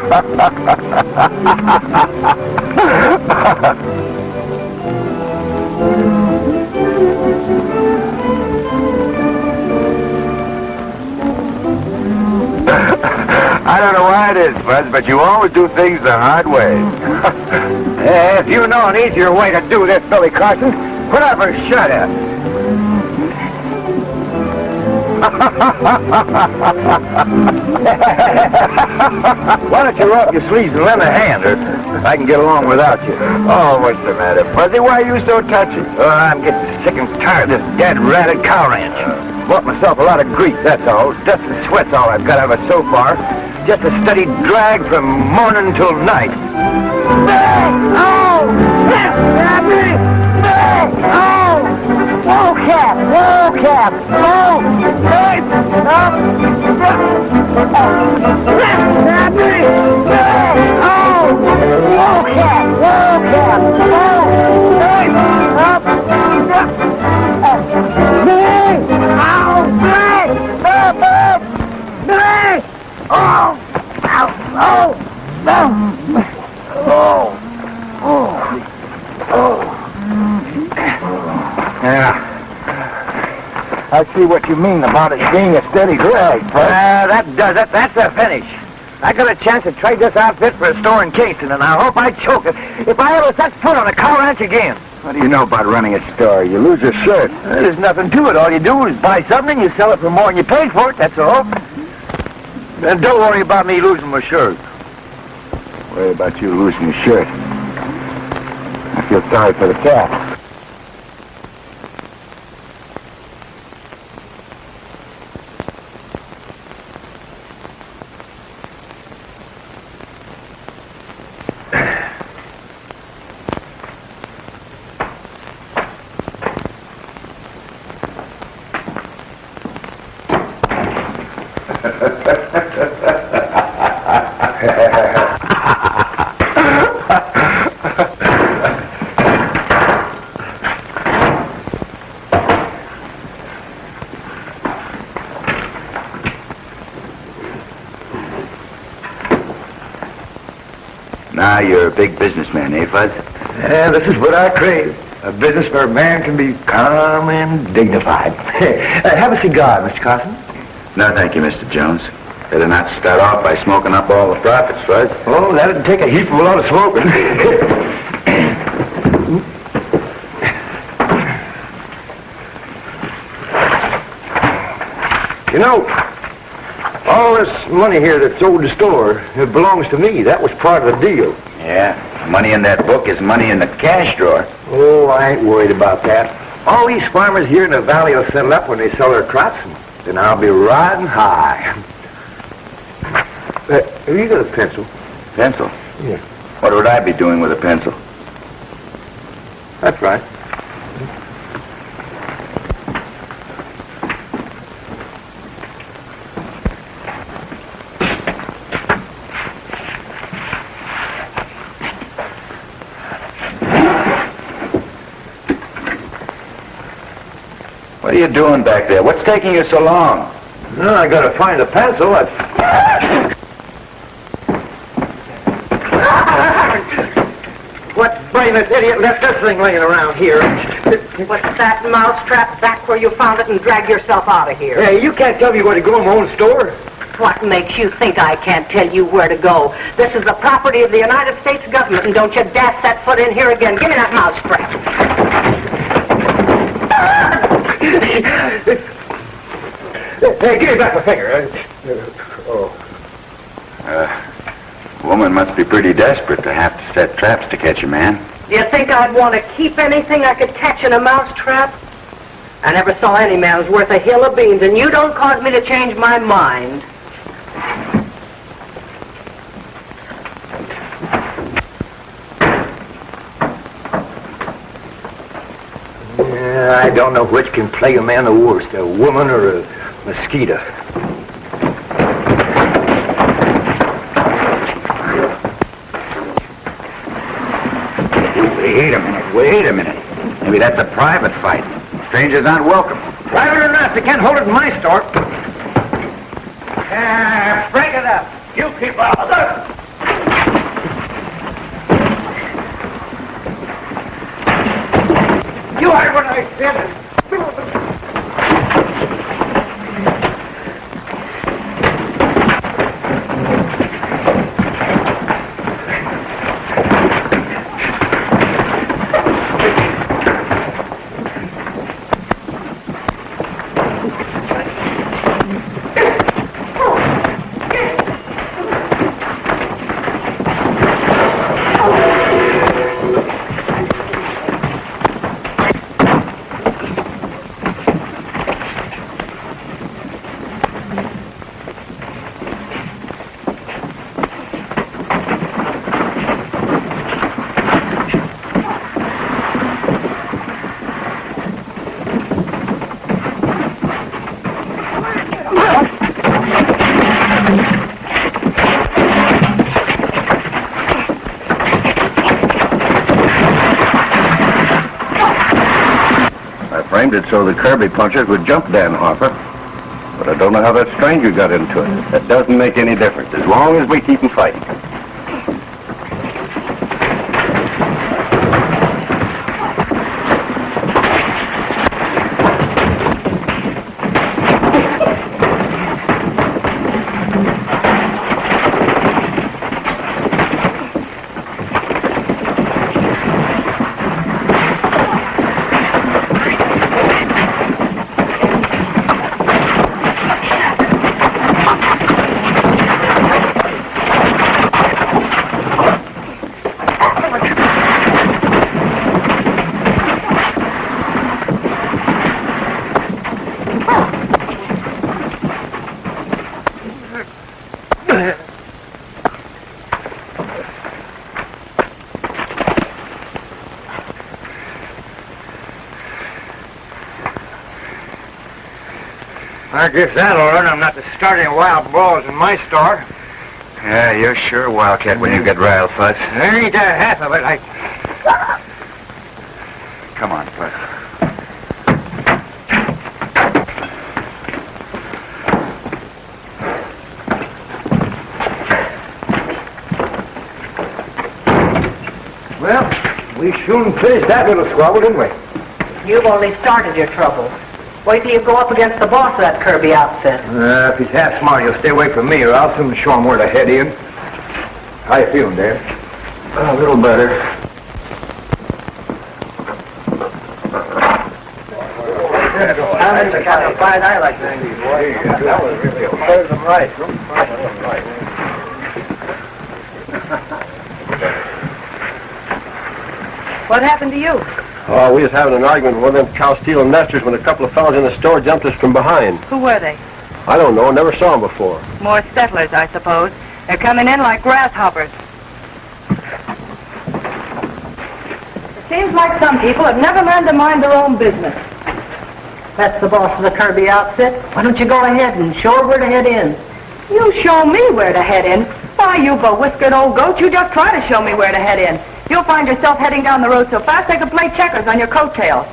I don't know why it is, Buzz, but you always do things the hard way. If you know an easier way to do this, Billy Carson, put up or shut up. Why don't you roll up your sleeves and lend a hand, or I can get along without you. Oh, what's the matter, Fuzzy? Why are you so touchy? I'm getting sick and tired of this dead-ratted cow ranch. Bought myself a lot of grief, that's all. Dust and sweat's all I've got out of it so far. Just a steady drag from morning till night. Oh! Oh! Whoa, Cap! Whoa, Cap! Whoa! Hey! Oh! Whoa, Cap! Whoa, Cap! Whoa! Hey! Up! Yeah. I see what you mean about it being a steady drag, but... that does it. That's a finish. I got a chance to trade this outfit for a store in Kingston, and I hope I choke it if I ever set foot on a cow ranch again. What do you know about running a store? You lose your shirt. There's nothing to it. All you do is buy something, you sell it for more than you paid for it, that's all. And don't worry about me losing my shirt. Worry about you losing your shirt. I feel sorry for the cat. Now you're a big businessman, eh, Fuzz? Yeah, this is what I crave. A business where a man can be calm and dignified. Have a cigar, Mr. Carson. No, thank you, Mr. Jones. Better not start off by smoking up all the profits, Fuzz. Oh, that'd take a heap of a lot of smoking. You know, all this money here that's owed the store, it belongs to me. That was part of the deal. Yeah, money in that book is money in the cash drawer. Oh, I ain't worried about that. All these farmers here in the valley will settle up when they sell their crops, and then I'll be riding high. Have you got a pencil? Pencil? Yeah. What would I be doing with a pencil? That's right. What are you doing back there? What's taking you so long? No, I gotta find a pencil. What brainless idiot left this thing laying around here? Put that mousetrap back where you found it and drag yourself out of here. Hey, you can't tell me where to go in my own store. What makes you think I can't tell you where to go? This is the property of the United States government, and don't you dare set foot in here again. Give me that mousetrap. Hey, give me back my finger. Woman must be pretty desperate to have to set traps to catch a man. Do you think I'd want to keep anything I could catch in a mousetrap? I never saw any man who's worth a hill of beans, and you don't cause me to change my mind. I don't know which can play a man the worst, a woman or a mosquito. Wait a minute. Maybe that's a private fight. Strangers aren't welcome. Private or not, they can't hold it in my store. Break it up. You keep out of there. You heard what I said. Framed it so the Kirby punchers would jump Dan Harper. But I don't know how that stranger got into it. That doesn't make any difference, as long as we keep him fighting. I guess that'll learn I'm not to start any wild brawls in my store. Yeah, you're sure a wildcat when you get riled, Fuzz. There ain't half of it. Come on, Fuzz. Well, we soon finished that little squabble, didn't we? You've only started your trouble. Wait till you go up against the boss of that Kirby outfit. If he's half smart, he'll stay away from me, or I'll soon show him where to head in. How you feeling, Dan? A little better. That's the kind of fight I like to see, boy. That was really a serves them right. What happened to you? Oh, we was having an argument with one of them cow-stealing nesters when a couple of fellows in the store jumped us from behind. Who were they? I don't know. Never saw them before. More settlers, I suppose. They're coming in like grasshoppers. It seems like some people have never learned to mind their own business. That's the boss of the Kirby outfit. Why don't you go ahead and show her where to head in? You show me where to head in? Why, you bewhiskered old goat, you just try to show me where to head in. You'll find yourself heading down the road so fast they could play checkers on your coattails.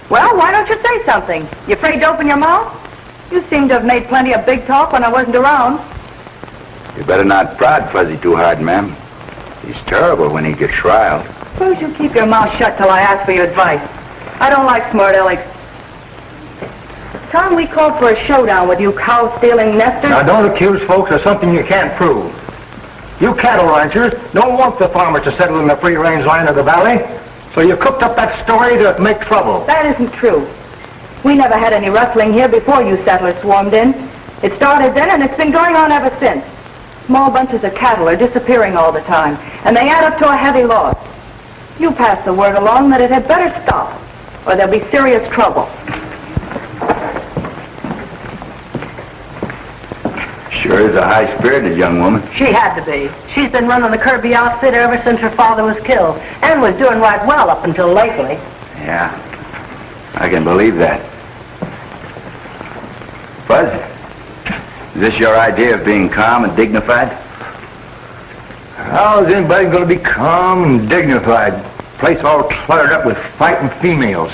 Well, why don't you say something? You afraid to open your mouth? You seem to have made plenty of big talk when I wasn't around. You better not prod Fuzzy too hard, ma'am. He's terrible when he gets riled. Suppose you keep your mouth shut till I ask for your advice. I don't like smart alecks. Time we called for a showdown with you cow-stealing nesters. Now, don't accuse folks of something you can't prove. You cattle ranchers don't want the farmers to settle in the free-range line of the valley, so you cooked up that story to make trouble. That isn't true. We never had any rustling here before you settlers swarmed in. It started then, and it's been going on ever since. Small bunches of cattle are disappearing all the time, and they add up to a heavy loss. You pass the word along that it had better stop, or there'll be serious trouble. Sure is a high-spirited young woman. She had to be. She's been running the Kirby outfit ever since her father was killed, and was doing right well up until lately. Yeah, I can believe that. Buzz, is this your idea of being calm and dignified? How is anybody going to be calm and dignified? Place all cluttered up with fighting females.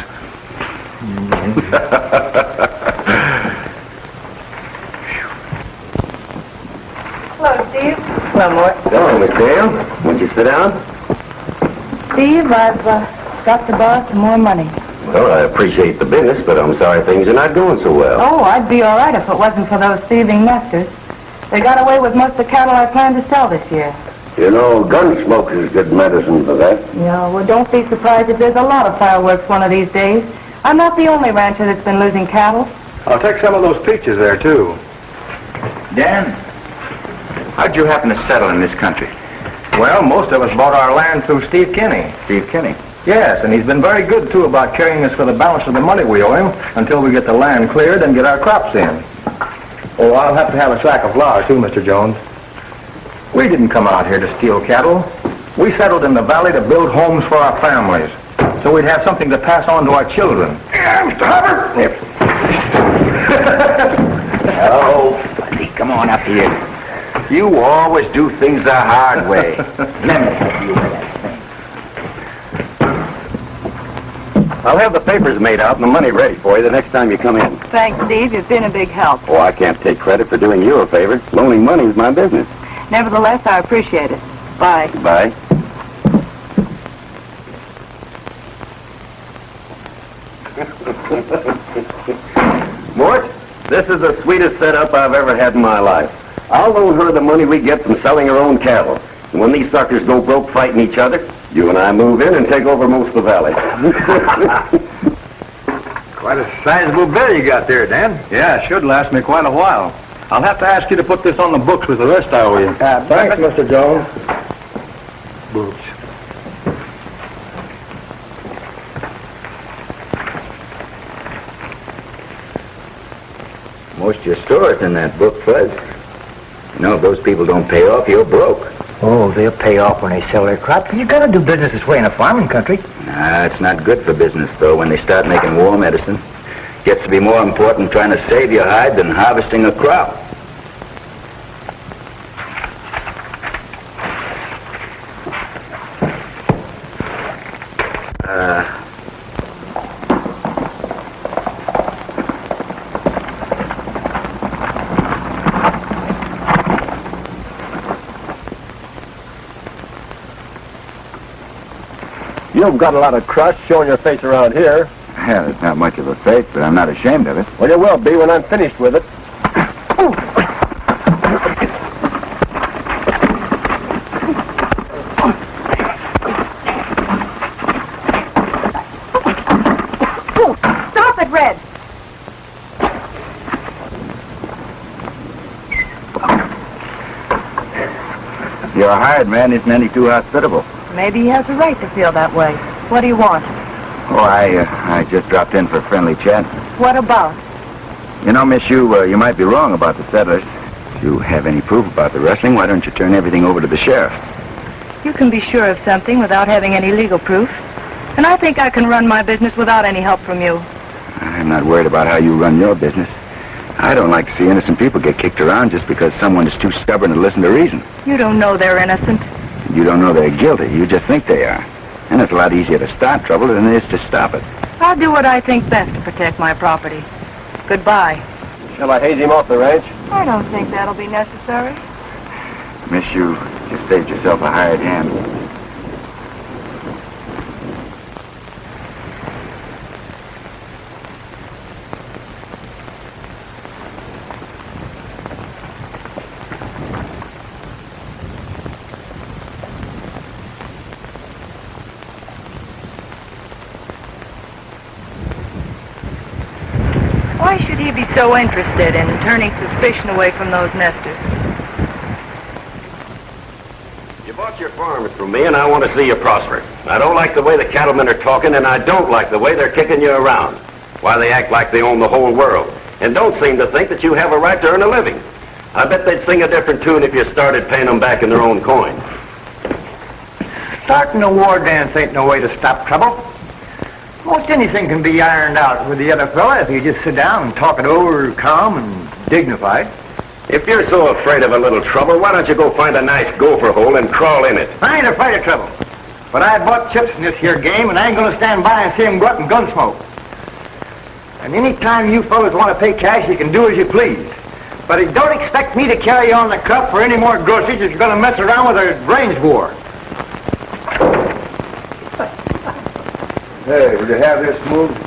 Hello, Steve. Hello, Mort. Hello, Miss Dale. Won't you sit down? Steve, I've got to borrow some more money. Well, I appreciate the business, but I'm sorry things are not going so well. Oh, I'd be all right if it wasn't for those thieving nesters. They got away with most of the cattle I planned to sell this year. You know, gun smoke is good medicine for that. Yeah, well, don't be surprised if there's a lot of fireworks one of these days. I'm not the only rancher that's been losing cattle. I'll take some of those peaches there, too. Dan, how'd you happen to settle in this country? Well, most of us bought our land through Steve Kinney. Steve Kinney? Yes, and he's been very good, too, about carrying us for the balance of the money we owe him until we get the land cleared and get our crops in. Oh, I'll have to have a sack of flour, too, Mr. Jones. We didn't come out here to steal cattle. We settled in the valley to build homes for our families, so we'd have something to pass on to our children. Yeah, Mr. Harper. Oh, buddy, come on up here. You always do things the hard way. Let me help you with that thing. I'll have the papers made out and the money ready for you the next time you come in. Thanks, Steve. You've been a big help. Oh, I can't take credit for doing you a favor. Loaning money is my business. Nevertheless, I appreciate it. Bye. Bye. Mort, this is the sweetest setup I've ever had in my life. I'll loan her the money we get from selling her own cattle. And when these suckers go broke fighting each other, you and I move in and take over most of the valley. Quite a sizable bill you got there, Dan. Yeah, it should last me quite a while. I'll have to ask you to put this on the books with the rest I owe you. Thanks, Mr. Jones. Boots. Most of your store's in that book, Fuzz. You know, if those people don't pay off, you're broke. Oh, they'll pay off when they sell their crop. You gotta do business this way in a farming country. Nah, it's not good for business, though, when they start making war medicine. Gets to be more important trying to save your hide than harvesting a crop. You've got a lot of crust showing your face around here. Yeah, there's not much of a face, but I'm not ashamed of it. Well, you will be when I'm finished with it. Stop it, Red. Your hired man isn't any too hospitable. Maybe he has a right to feel that way. What do you want? Oh, I just dropped in for a friendly chat. What about? You know, Miss, you might be wrong about the settlers. If you have any proof about the rustling, why don't you turn everything over to the sheriff? You can be sure of something without having any legal proof. And I think I can run my business without any help from you. I'm not worried about how you run your business. I don't like to see innocent people get kicked around just because someone is too stubborn to listen to reason. You don't know they're innocent. You don't know they're guilty. You just think they are. And it's a lot easier to start trouble than it is to stop it. I'll do what I think best to protect my property. Goodbye. Shall I haze him off the ranch? I don't think that'll be necessary. Miss, you just saved yourself a hired hand. Why should he be so interested in turning suspicion away from those nesters? You bought your farm from me, and I want to see you prosper. I don't like the way the cattlemen are talking, and I don't like the way they're kicking you around. Why they act like they own the whole world, and don't seem to think that you have a right to earn a living. I bet they'd sing a different tune if you started paying them back in their own coin. Starting a war dance ain't no way to stop trouble. Most anything can be ironed out with the other fella if you just sit down and talk it over calm and dignified. If you're so afraid of a little trouble, why don't you go find a nice gopher hole and crawl in it? I ain't afraid of trouble. But I bought chips in this here game, and I ain't going to stand by and see him go up in gunsmoke. And any time you fellas want to pay cash, you can do as you please. But don't expect me to carry on the cup for any more groceries if you're going to mess around with a range war. Hey, would you have this moved?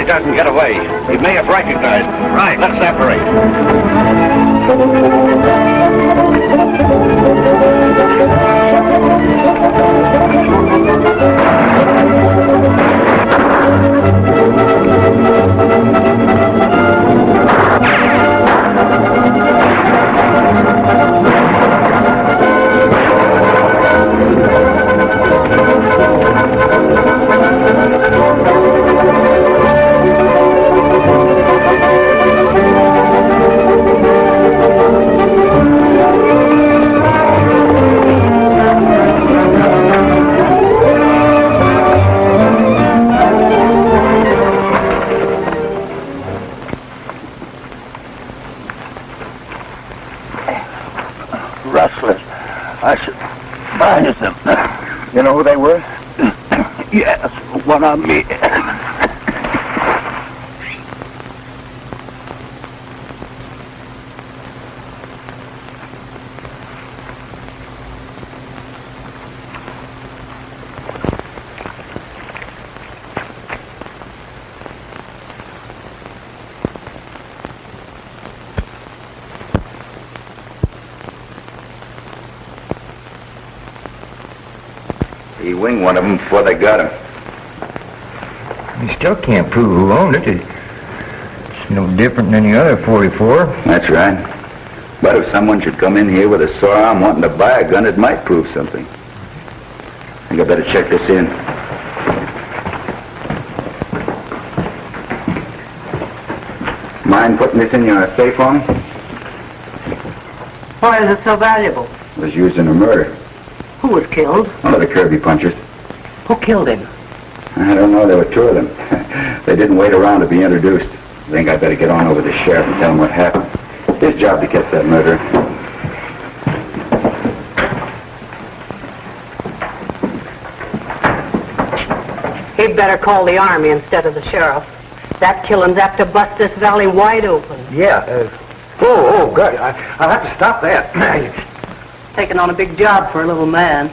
Doesn't get away. He may have recognized. Right, let's separate. You know who they were? Yes, one on me. He winged one of them before they got him. You still can't prove who owned it. It's no different than any other 44. That's right. But if someone should come in here with a sore arm wanting to buy a gun, it might prove something. I think I better check this in. Mind putting this in your safe for me? Why is it so valuable? It was used in a murder. Who was killed? One of the Kirby punchers. Who killed him? I don't know. There were two of them. They didn't wait around to be introduced. I think I'd better get on over to the sheriff and tell him what happened. His job to catch that murderer. He'd better call the army instead of the sheriff. That killing's apt to bust this valley wide open. Yeah. Oh, God. I'll have to stop that. Taking on a big job for a little man.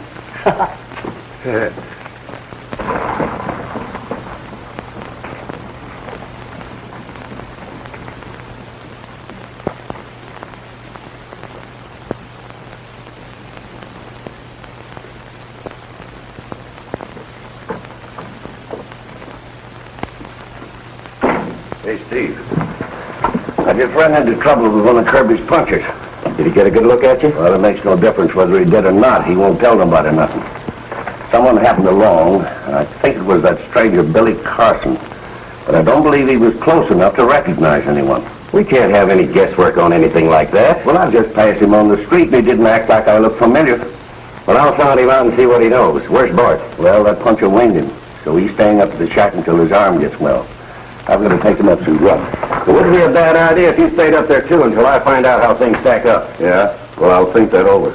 Hey, Steve. I just ran into trouble with one of Kirby's punchers. Did he get a good look at you? Well, it makes no difference whether he did or not. He won't tell nobody nothing. Someone happened along, and I think it was that stranger Billy Carson. But I don't believe he was close enough to recognize anyone. We can't have any guesswork on anything like that. Well, I just passed him on the street, and he didn't act like I looked familiar. Well, I'll sound him out and see what he knows. Where's Mort? Well, that puncher winged him, so he's staying up at the shack until his arm gets well. I'm going to take him up some grub. It wouldn't be a bad idea if you stayed up there, too, until I find out how things stack up. Yeah? Well, I'll think that over.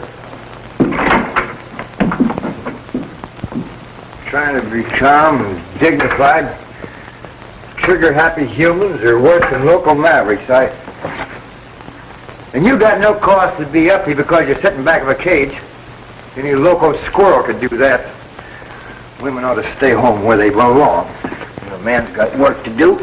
Trying to be calm and dignified. Trigger-happy humans are worse than local mavericks, And you got no cause to be uppy because you're sitting back of a cage. Any local squirrel could do that. Women ought to stay home where they belong. A man's got work to do.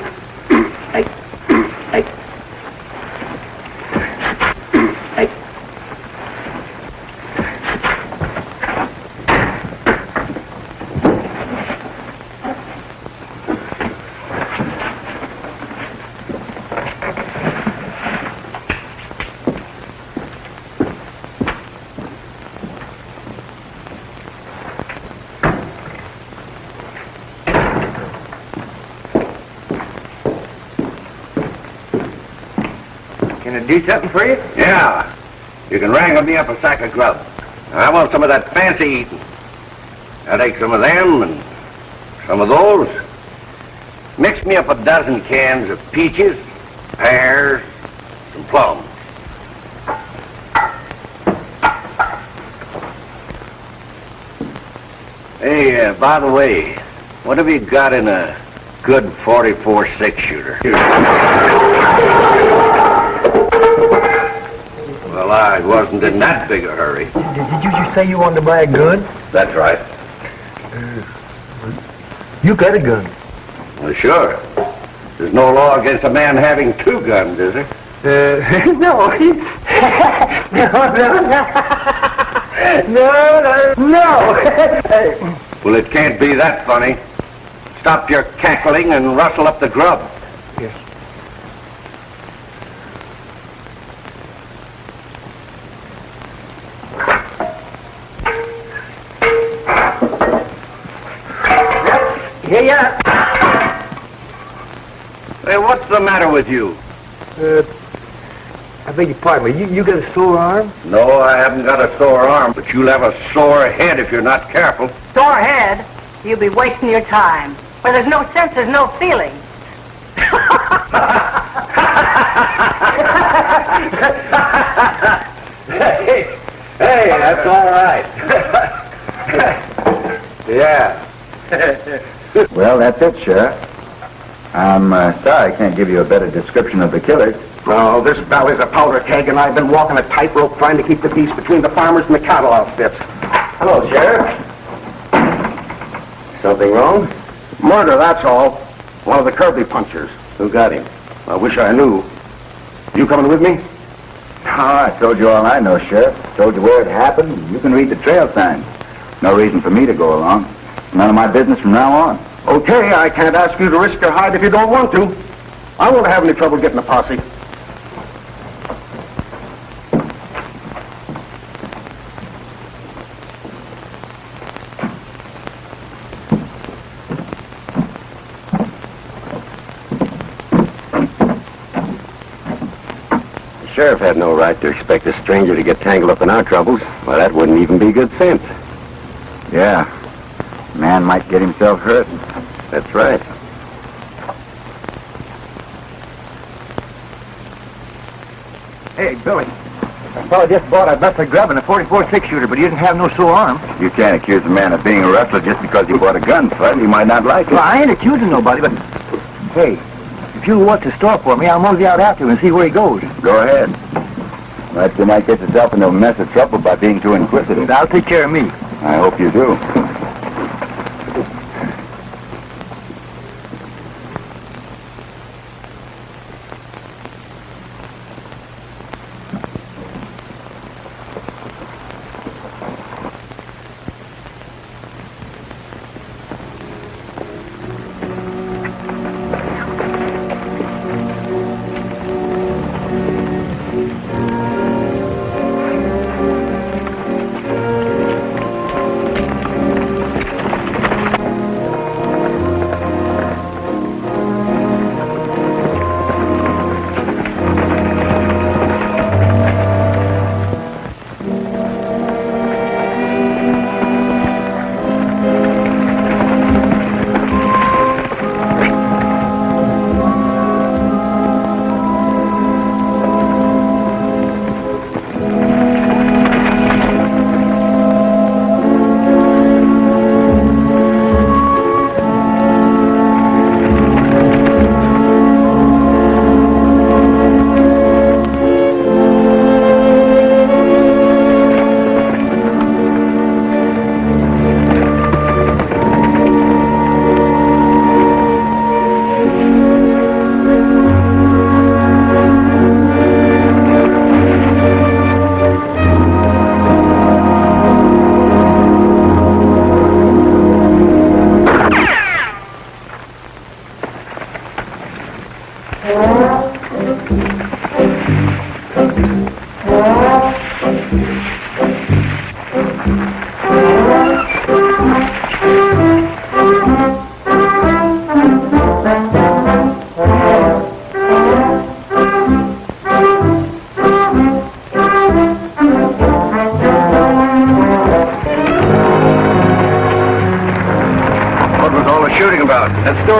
Can I do something for you? Yeah. You can wrangle me up a sack of grub. I want some of that fancy eating. I'll take some of them and some of those. Mix me up a dozen cans of peaches, pears, and plums. Hey, by the way, what have you got in a good 44 6-shooter? Well, I wasn't in that big a hurry. Did you just say you wanted to buy a gun? That's right. You got a gun. Well, sure. There's no law against a man having two guns, is there? No. No. Well, it can't be that funny. Stop your cackling and rustle up the grub. Yes. Here you are. Hey, what's the matter with you? I beg your pardon, you got a sore arm? No, I haven't got a sore arm, but you'll have a sore head if you're not careful. Sore head? You'll be wasting your time. Where there's no sense, there's no feeling. Hey, that's all right. Yeah. Well, that's it, Sheriff. I'm sorry I can't give you a better description of the killers. No, this valley's a powder keg, and I've been walking a tightrope trying to keep the peace between the farmers and the cattle outfits. Hello, Sheriff. Something wrong? Murder, that's all. One of the Kirby punchers. Who got him? I wish I knew. You coming with me? Oh, I told you all I know, Sheriff. Told you where it happened. You can read the trail signs. No reason for me to go along. None of my business from now on. Okay, I can't ask you to risk your hide if you don't want to. I won't have any trouble getting a posse. The sheriff had no right to expect a stranger to get tangled up in our troubles. Well, that wouldn't even be good sense. Yeah. Man might get himself hurt. That's right. Hey, Billy. A fellow just bought a mess of grub and a 44 6-shooter, but he doesn't have no sore arm. You can't accuse a man of being a rustler just because he bought a gun, Fudd. He might not like it. Well, I ain't accusing nobody, but... Hey, if you watch the store for me, I'll mosey out after him and see where he goes. Go ahead. But you might get yourself into a mess of trouble by being too inquisitive. I'll take care of me. I hope you do.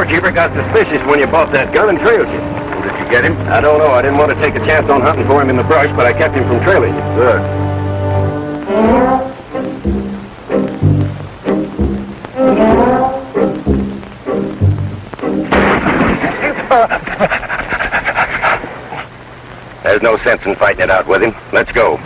storekeeper got suspicious when you bought that gun and trailed you. Did you get him? I don't know. I didn't want to take a chance on hunting for him in the brush, but I kept him from trailing you. Good. There's no sense in fighting it out with him. Let's go.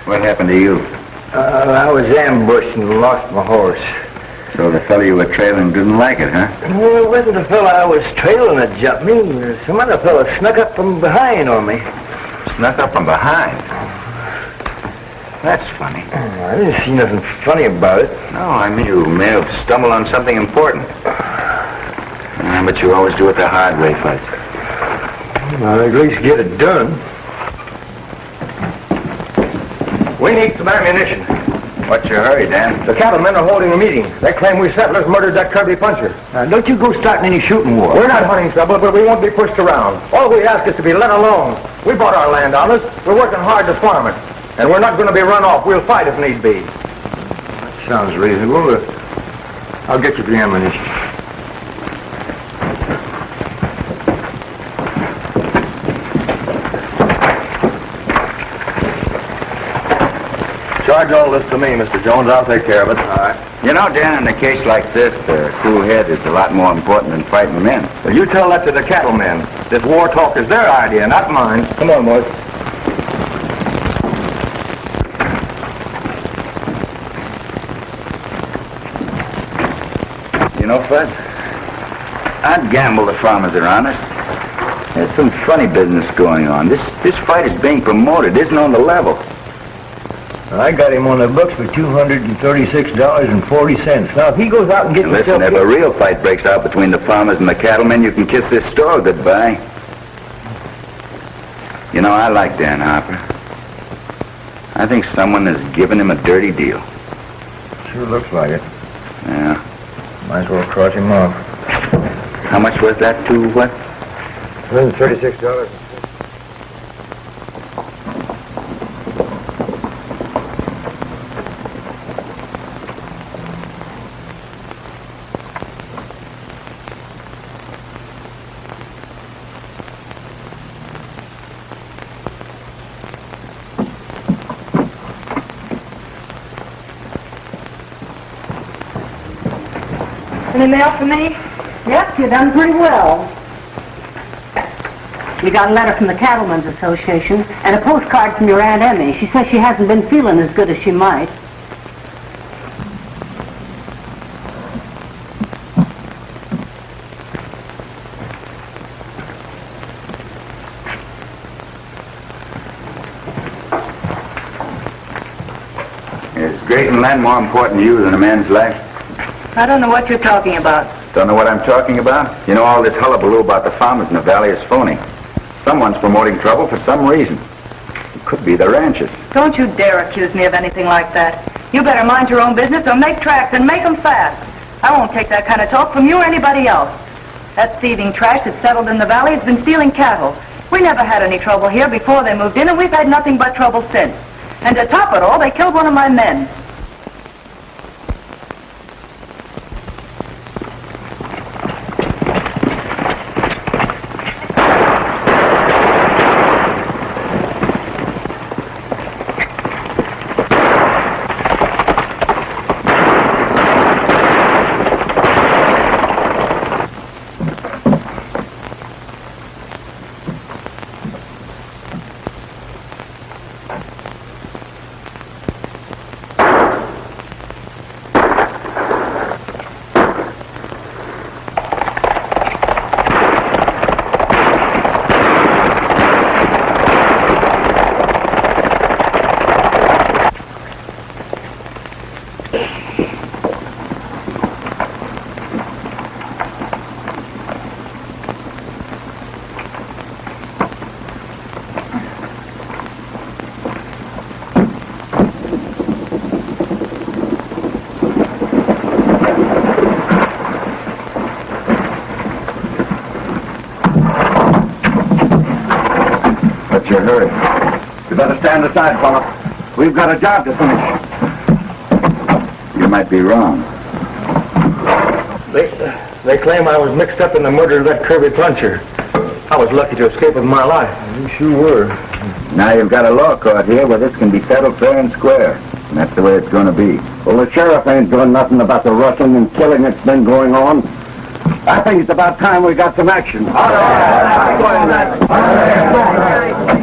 What happened to you? I was ambushed and lost my horse. So the fellow you were trailing didn't like it, huh? Well, it wasn't the fellow I was trailing that jumped me. Some other fellow snuck up from behind on me. Snuck up from behind. That's funny. I didn't see nothing funny about it. No, I mean you may have stumbled on something important. But you always do it the hard way, Fudge. Well, at least get it done. We need some ammunition. What's your hurry, Dan? The cattlemen are holding a meeting. They claim we settlers murdered that Kirby puncher. Don't you go starting any shooting war. We're not hunting trouble, but we won't be pushed around. All we ask is to be let alone. We bought our land on us. We're working hard to farm it. And we're not going to be run off. We'll fight if need be. That sounds reasonable. I'll get you the ammunition. Charge all this to me, Mr. Jones. I'll take care of it. All right. You know, Dan, in a case like this, a cool head is a lot more important than fighting men. Well, you tell that to the cattlemen. This war talk is their idea, not mine. Come on, boys. You know, Fud, I'd gamble the farmers are honest. There's some funny business going on. This fight is being promoted. It isn't on the level. I got him on the books for $236.40. Now, if he goes out and gets Listen, if a real fight breaks out between the farmers and the cattlemen, you can kiss this store goodbye. You know, I like Dan Harper. I think someone has given him a dirty deal. Sure looks like it. Yeah. Might as well cross him off. How much was that to what? $136. Any mail for me? Yep, you've done pretty well. You got a letter from the Cattlemen's Association and a postcard from your Aunt Emmy. She says she hasn't been feeling as good as she might. Is grazing land more important to you than a man's life? I don't know what you're talking about. Don't know what I'm talking about? You know, all this hullabaloo about the farmers in the valley is phony. Someone's promoting trouble for some reason. It could be the ranchers. Don't you dare accuse me of anything like that. You better mind your own business or make tracks and make them fast. I won't take that kind of talk from you or anybody else. That thieving trash that's settled in the valley has been stealing cattle. We never had any trouble here before they moved in, and we've had nothing but trouble since. And to top it all, they killed one of my men. What's your hurry? You better stand aside, fella. We've got a job to finish. You might be wrong. They claim I was mixed up in the murder of that Kirby puncher. I was lucky to escape with my life. You sure were. Now you've got a law court here where this can be settled fair and square. And that's the way it's going to be. Well, the sheriff ain't doing nothing about the rustling and killing that's been going on. I think it's about time we got some action.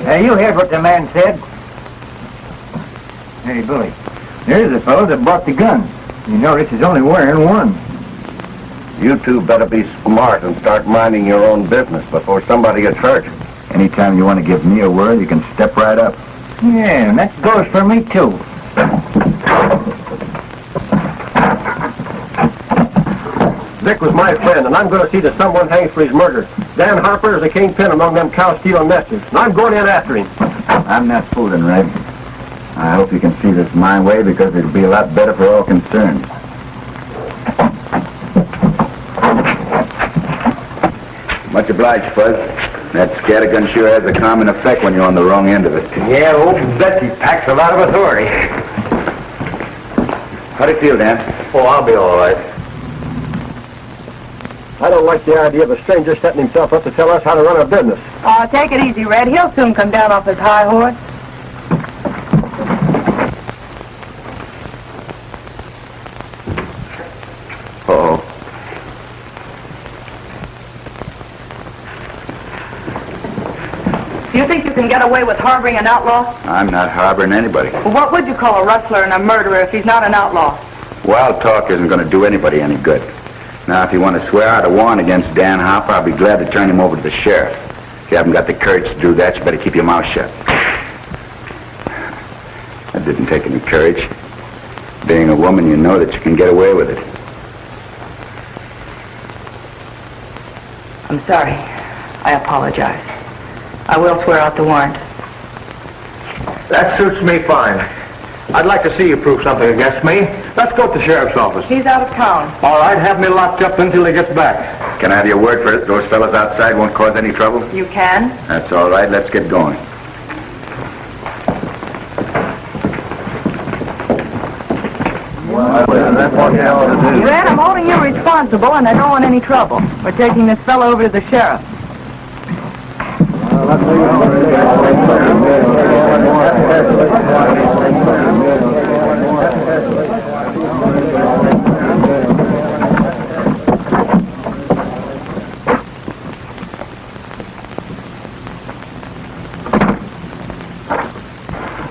Hey, you heard what the man said? Hey, Billy, there's a fellow that bought the gun. You notice he's only wearing one. You two better be smart and start minding your own business before somebody gets hurt. Anytime you want to give me a word, you can step right up. Yeah, and that goes for me, too. Dick was my friend, and I'm going to see that someone hangs for his murder. Dan Harper is a kingpin among them cow-stealing nesters, and I'm going in after him. I'm not fooling, Red. I hope you can see this my way, because it'll be a lot better for all concerned. Much obliged, Fuzz. That scattergun sure has a calming effect when you're on the wrong end of it. Yeah, old Betsy packs a lot of authority. How do you feel, Dan? Oh, I'll be all right. I don't like the idea of a stranger setting himself up to tell us how to run a business. Oh, take it easy, Red. He'll soon come down off his high horse. Uh-oh. You think you can get away with harboring an outlaw? I'm not harboring anybody. Well, what would you call a rustler and a murderer if he's not an outlaw? Wild talk isn't going to do anybody any good. Now, if you want to swear out a warrant against Dan Harper, I'll be glad to turn him over to the sheriff. If you haven't got the courage to do that, you better keep your mouth shut. That didn't take any courage. Being a woman, you know that you can get away with it. I'm sorry. I apologize. I will swear out the warrant. That suits me fine. I'd like to see you prove something against me. Let's go to the sheriff's office. He's out of town. All right, have me locked up until he gets back. Can I have your word for it? Those fellas outside won't cause any trouble? You can? That's all right. Let's get going. Red, I'm holding you responsible, and I don't want any trouble. We're taking this fellow over to the sheriff. I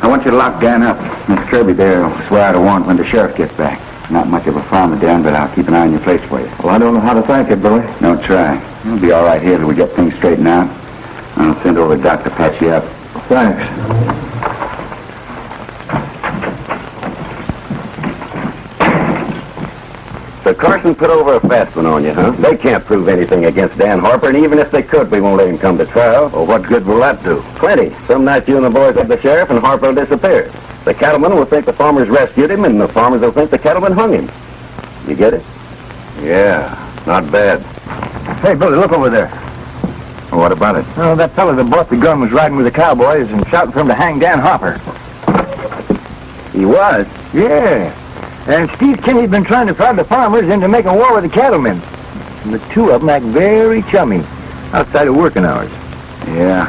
want you to lock Dan up. Miss Kirby there will swear out a warrant when the sheriff gets back. Not much of a farmer, Dan, but I'll keep an eye on your place for you. Well, I don't know how to thank you, Billy. Don't try. You'll be all right here till we get things straightened out. I'll send over a doc to patch you up. Thanks. So Carson put over a fast one on you, huh? They can't prove anything against Dan Harper, and even if they could, we won't let him come to trial. Well, what good will that do? Plenty. Some night you and the boys have the sheriff, and Harper will disappear. The cattlemen will think the farmers rescued him, and the farmers will think the cattlemen hung him. You get it? Yeah, not bad. Hey, Billy, look over there. Well, what about it? Oh, that fellow that bought the gun was riding with the cowboys and shouting for him to hang Dan Harper. He was? Yeah. And Steve Kinney's been trying to prod the farmers into making war with the cattlemen. And the two of them act very chummy outside of working hours. Yeah.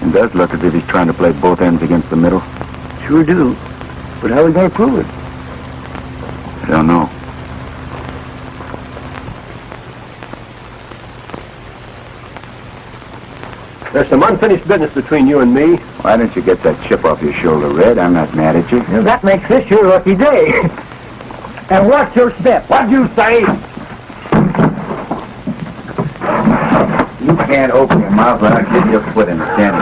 It does look as if he's trying to play both ends against the middle. Sure do. But how are we going to prove it? I don't know. There's some unfinished business between you and me. Why don't you get that chip off your shoulder, Red? I'm not mad at you. Well, that makes this your lucky day. And watch your step. What'd you say? You can't open your mouth without getting your foot in the sand.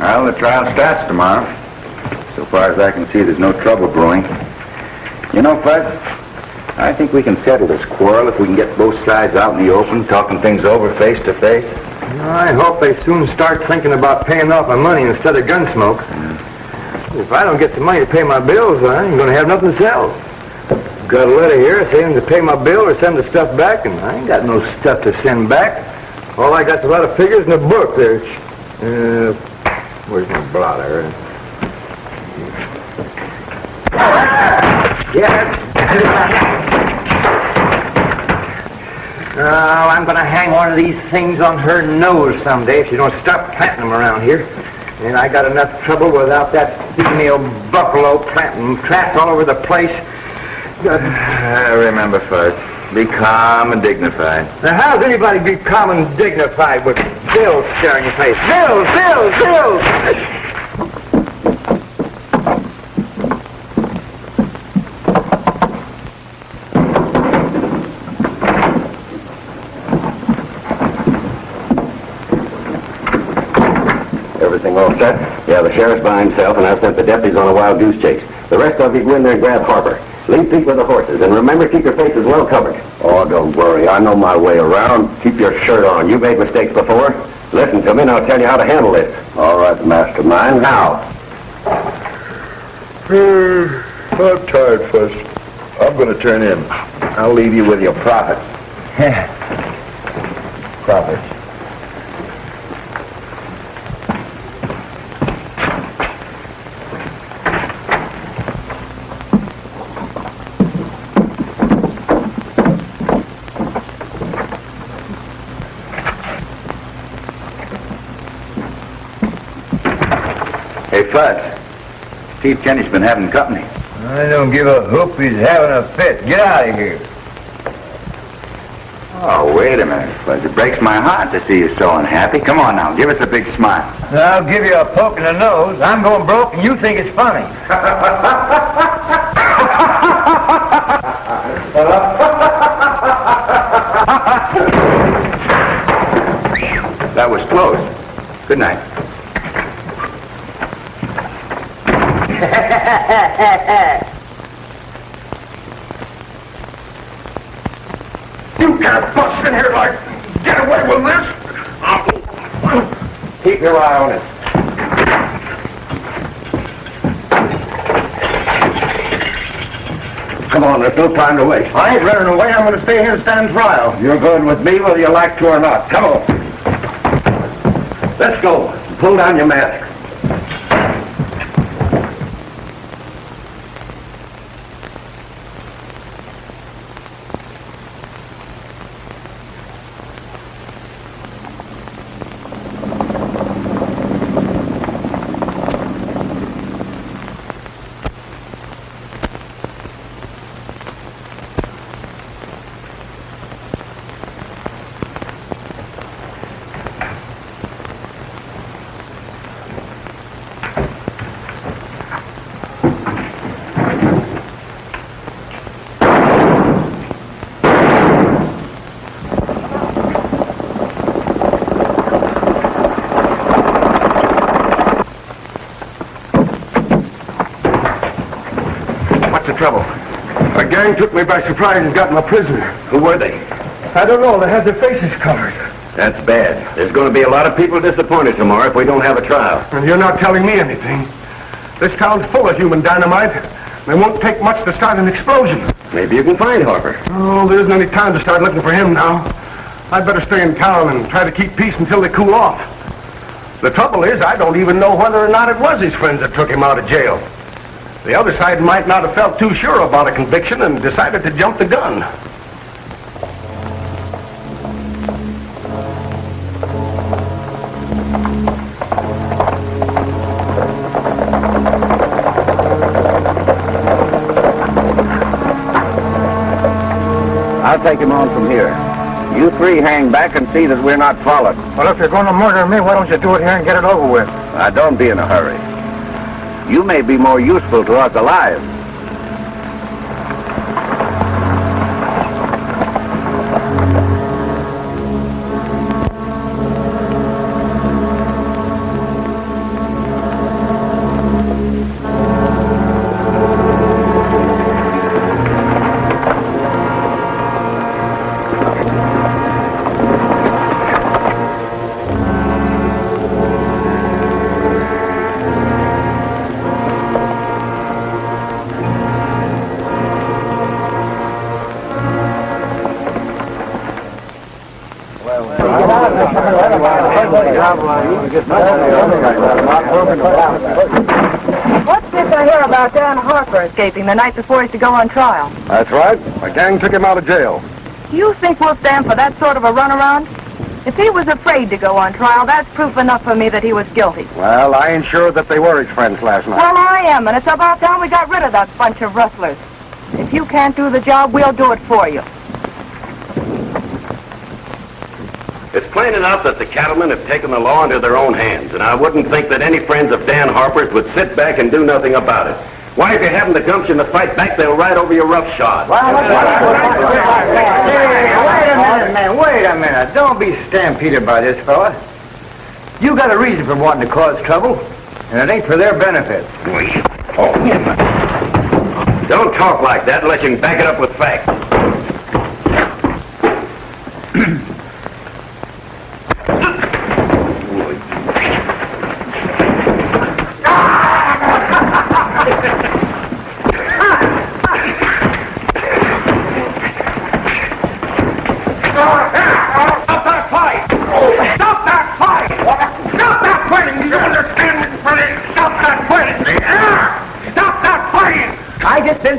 Well, the trial starts tomorrow. So far as I can see, there's no trouble brewing. You know, Fuzz, I think we can settle this quarrel if we can get both sides out in the open, talking things over face to face. I hope they soon start thinking about paying off my money instead of gun smoke. If I don't get the money to pay my bills, I ain't going to have nothing to sell. Got a letter here saying to pay my bill or send the stuff back, and I ain't got no stuff to send back. All I got's a lot of figures in a book there. Where's my blotter? Yeah. Oh, I'm going to hang one of these things on her nose someday if she don't stop planting them around here. And I got enough trouble without that female buffalo planting traps all over the place. Remember, Fuzz, be calm and dignified. Now, how's anybody be calm and dignified with bills staring your face? Bills, bills, bills! Everything all set? Yeah, the sheriff's by himself, and I've sent the deputies on a wild goose chase. The rest of you go in there and grab Harper. Leave feet with the horses, and remember, keep your faces well covered. Oh, don't worry. I know my way around. Keep your shirt on. You made mistakes before. Listen to me, and I'll tell you how to handle this. All right, mastermind. Now. I'm tired, Fuzz. I'm going to turn in. I'll leave you with your profits. Profits. Hey, Fuzz. Chief Kinney's been having company. I don't give a hoop he's having a fit. Get out of here. Oh, wait a minute, Fuzz. It breaks my heart to see you so unhappy. Come on now, give us a big smile. I'll give you a poke in the nose. I'm going broke and you think it's funny. That was close. Good night. You can't bust in here like get away with this. Keep your eye on it. Come on, there's no time to waste. I ain't running away. I'm going to stay here and stand trial. You're going with me whether you like to or not. Come on. Let's go. Pull down your mask. Trouble. A gang took me by surprise and got my prisoner. Who were they? I don't know. They had their faces covered. That's bad. There's going to be a lot of people disappointed tomorrow if we don't have a trial. And you're not telling me anything. This town's full of human dynamite. It won't take much to start an explosion. Maybe you can find Harper. Oh, there isn't any time to start looking for him now. I'd better stay in town and try to keep peace until they cool off. The trouble is, I don't even know whether or not it was his friends that took him out of jail. The other side might not have felt too sure about a conviction and decided to jump the gun. I'll take him on from here. You three hang back and see that we're not followed. Well, if you're going to murder me, why don't you do it here and get it over with? Don't be in a hurry. You may be more useful to us alive. What's this I hear about Dan Harper escaping the night before he's to go on trial? That's right. My gang took him out of jail. You think we'll stand for that sort of a runaround? If he was afraid to go on trial, that's proof enough for me that he was guilty. Well, I ain't sure that they were his friends last night. Well, I am, and it's about time we got rid of that bunch of rustlers. If you can't do the job, we'll do it for you. It's plain enough that the cattlemen have taken the law into their own hands, and I wouldn't think that any friends of Dan Harper's would sit back and do nothing about it. Why, if you haven't the gumption to fight back, they'll ride over your roughshod. Wait a minute, man. Wait a minute. Don't be stampeded by this fella. You got a reason for wanting to cause trouble, and it ain't for their benefit. Oh. Don't talk like that unless you can back it up with facts.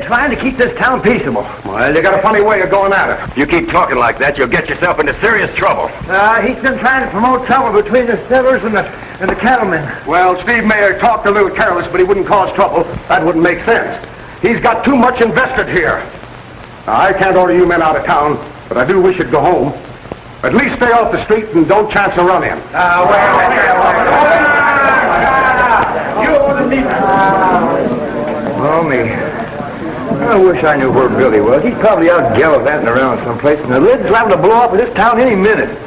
Trying to keep this town peaceable. Well, you got a funny way of going at it. If you keep talking like that, you'll get yourself into serious trouble. He's been trying to promote trouble between the settlers and the cattlemen. Well, Steve may have talked a little careless, but he wouldn't cause trouble. That wouldn't make sense. He's got too much invested here. Now, I can't order you men out of town, but I do wish you'd go home. At least stay off the street and don't chance a run-in. Oh, me. I wish I knew where Billy was. He's probably out gallivanting around someplace, and the lid's liable to blow off of this town any minute.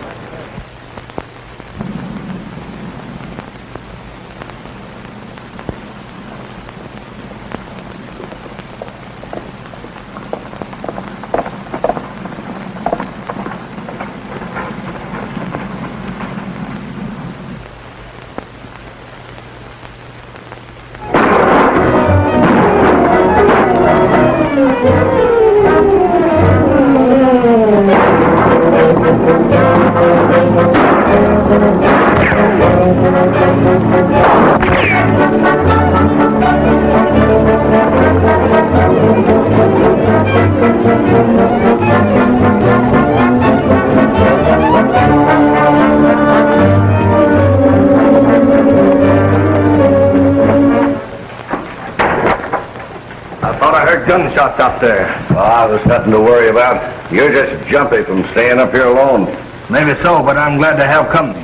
Gunshots up there. Oh, there's nothing to worry about. You're just jumpy from staying up here alone. Maybe so, but I'm glad to have company.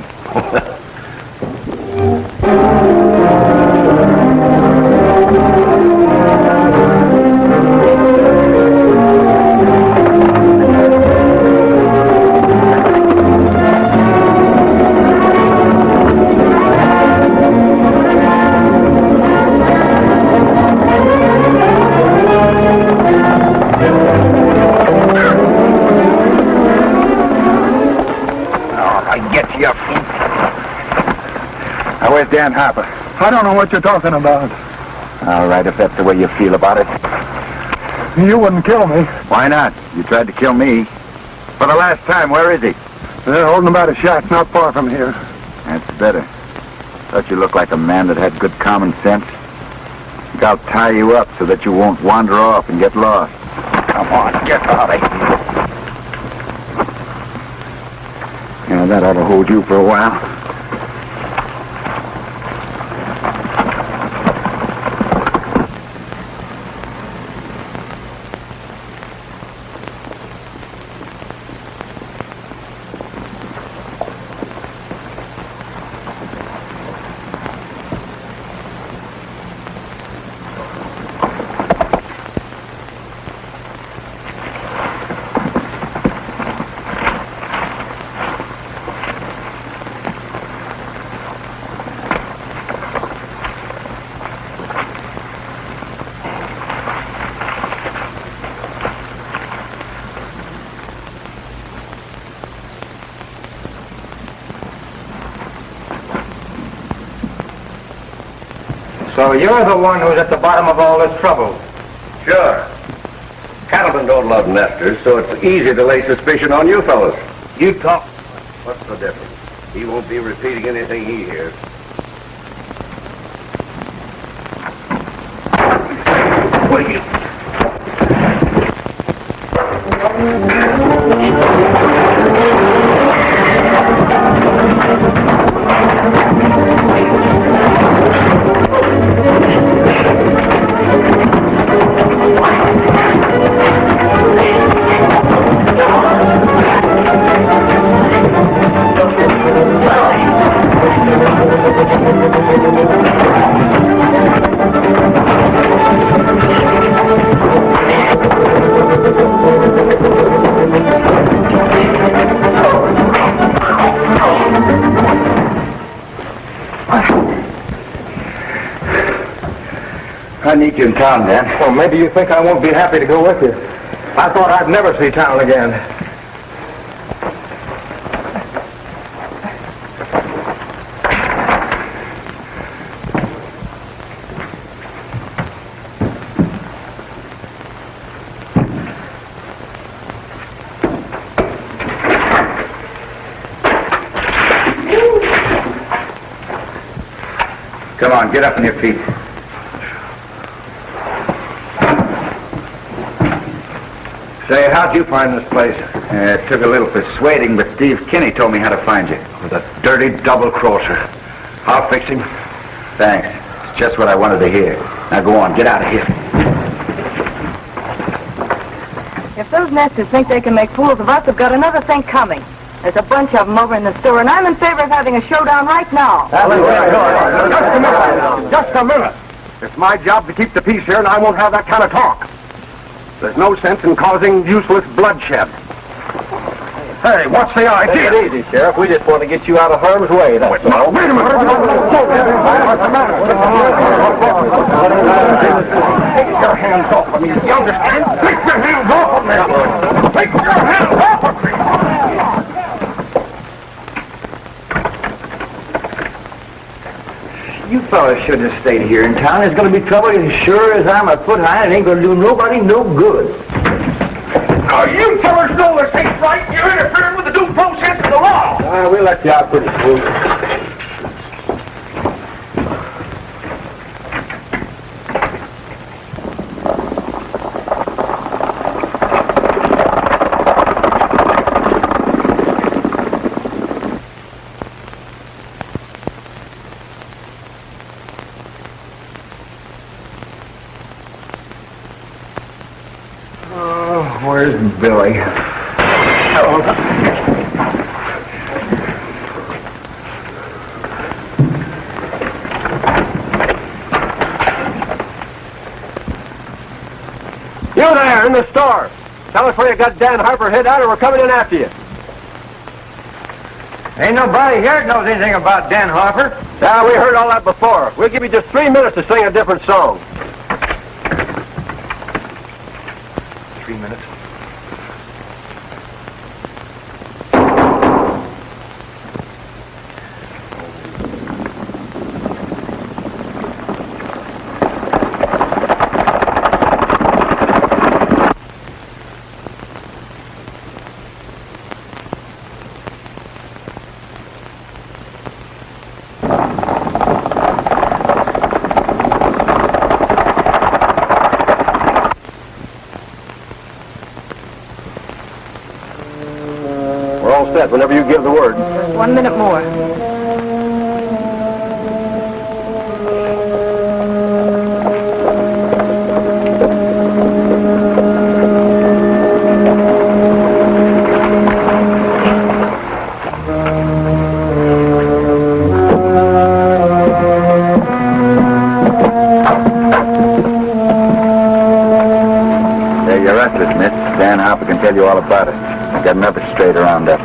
Dan Harper. I don't know what you're talking about. All right, if that's the way you feel about it. You wouldn't kill me. Why not? You tried to kill me. For the last time, where is he? They're holding him at a shack not far from here. That's better. Thought you looked like a man that had good common sense. Think I'll tie you up so that you won't wander off and get lost. Come on, get out of here. Yeah, that ought to hold you for a while. So you're the one who's at the bottom of all this trouble. Sure. Cattlemen don't love nesters, so it's easy to lay suspicion on you fellas. You talk. What's the difference? He won't be repeating anything he hears. Wait. I need you in town, Dan. Well, maybe you think I won't be happy to go with you. I thought I'd never see town again. Come on, get up on your feet. Say, how'd you find this place? It took a little persuading, but Steve Kinney told me how to find you. The dirty double-crosser. I'll fix him. Thanks. It's just what I wanted to hear. Now go on, get out of here. If those nesters think they can make fools of us, they've got another thing coming. There's a bunch of them over in the store, and I'm in favor of having a showdown right now. Just a minute. It's my job to keep the peace here, and I won't have that kind of talk. There's no sense in causing useless bloodshed. Hey, what's the idea? Take it easy, Sheriff. We just want to get you out of harm's way, that's all. Wait a minute. What's the matter? Take your hands off of me, you understand? Take your hands off of me! Take your hands off of me! You fellas shouldn't have stayed here in town. There's going to be trouble as sure as I'm a foot high, and it ain't going to do nobody no good. Now, you fellas know this ain't right. You're interfering with the due process of the law. We'll let you out pretty soon. Where's Billy? You there, in the store. Tell us where you got Dan Harper hid out, or we're coming in after you. Ain't nobody here that knows anything about Dan Harper. Yeah, we heard all that before. We'll give you just 3 minutes to sing a different song. 3 minutes. Whenever you give the word. 1 minute more. There, you're restless, miss. Dan Harper can tell you all about it. Got an upper straight around up.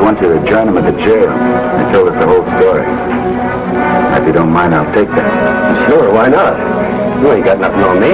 want you to join him at the jail. He told us the whole story. If you don't mind, I'll take that. Sure, why not? You ain't got nothing on me.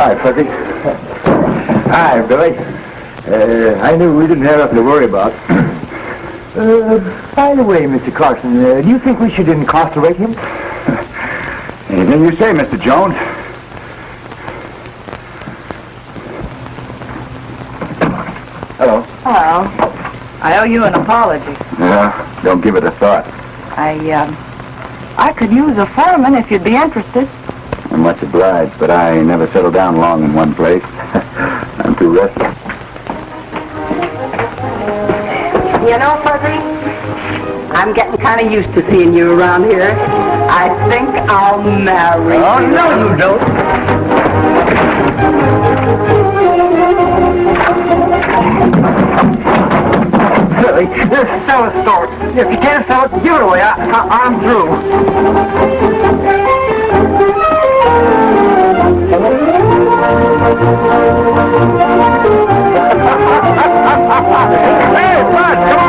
Hi, Fuzzy. Hi, Billy. I knew we didn't have nothing to worry about. By the way, Mr. Carson, do you think we should incarcerate him? Anything you say, Mr. Jones. Hello. Hello. I owe you an apology. Yeah, don't give it a thought. I could use a foreman if you'd be interested. I'm much obliged, but I never settle down long in one place. I'm too restless. You know, Fuzzy, I'm getting kind of used to seeing you around here. I think I'll marry you. Oh, no, you don't. Billy, sell the store. If you can't sell it, give it away. I'm through. Hey, Bud, come